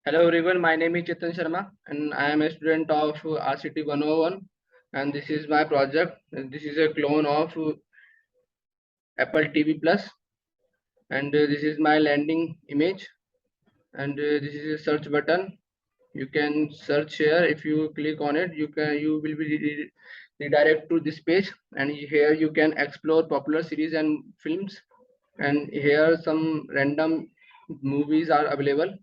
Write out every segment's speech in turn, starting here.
Hello everyone, my name is Chetan Sharma and I am a student of RCT 101 and this is my project. This is a clone of Apple TV Plus and this is my landing image and this is a search button. You can search here. If you click on it, you will be redirected to this page, and here you can explore popular series and films, and here some random movies are available.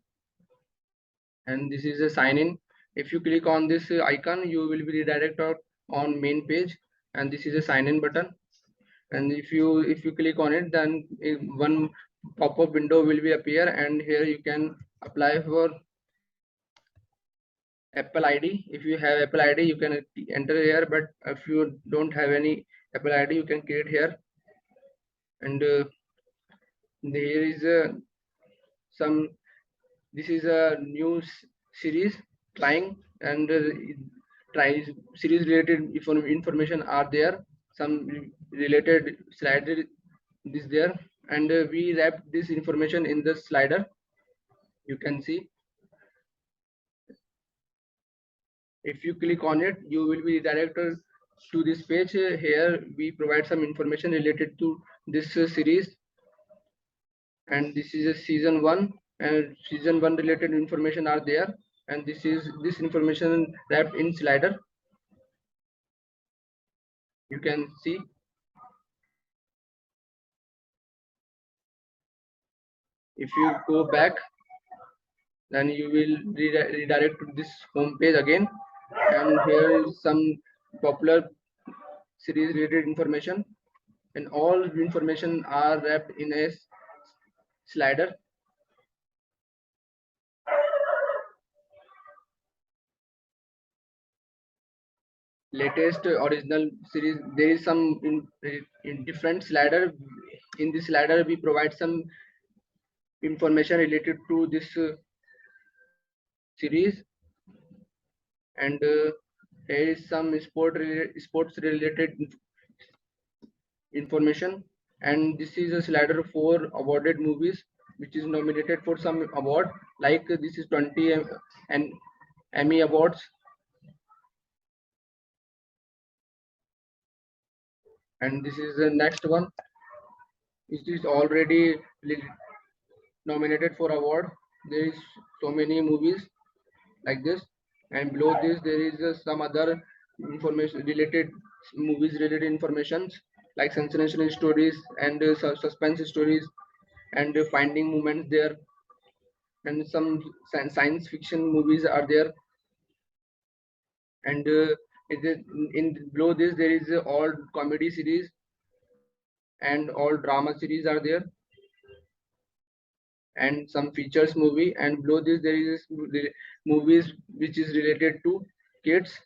And this is a sign in. If you click on this icon, you will be redirected on main page, and this is a sign in button. And if you click on it, then one pop-up window will be appear, and here you can apply for Apple ID. If you have Apple ID, you can enter here, but if you don't have any Apple ID, you can create here. And there is some this is a new series trying, and try series related information are there. Some related slider is there, and we wrap this information in the slider. You can see. If you click on it, you will be redirected to this page. Here we provide some information related to this series, and this is a season 1, and season 1 related information are there, and this information wrapped in slider. You can see. If you go back, then you will redirect to this home page again, and here is some popular series related information, and all information are wrapped in a slider. Latest original series, there is some in different slider. In this slider we provide some information related to this series, and here is some sports related information, and this is a slider for awarded movies which is nominated for some award, like this is 20 and Emmy awards, and this is the next one. It is already nominated for award. There is so many movies like this, and below this there is some other information related movies related informations like sensational stories and suspense stories, and finding moments there, and some science fiction movies are there, and in below this there is all comedy series and all drama series are there, and some features movie, and below this there is movies which is related to kids,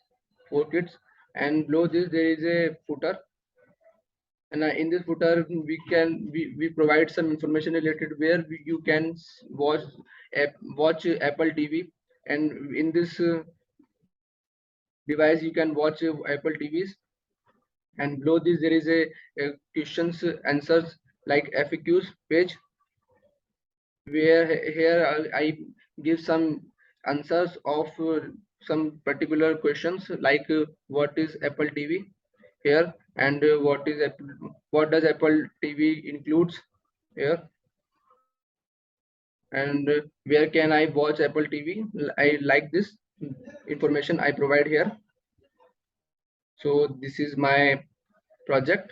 for kids, and below this there is a footer, and in this footer we provide some information related where you can watch Apple TV, and in this device you can watch Apple TVs, and below this there is a questions answers like FAQs page, where here I give some answers of some particular questions like what is Apple TV here, and what does Apple TV includes here, and where can I watch Apple TV. I like this information I provide here. So this is my project.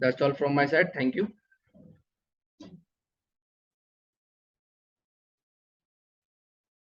That's all from my side. Thank you.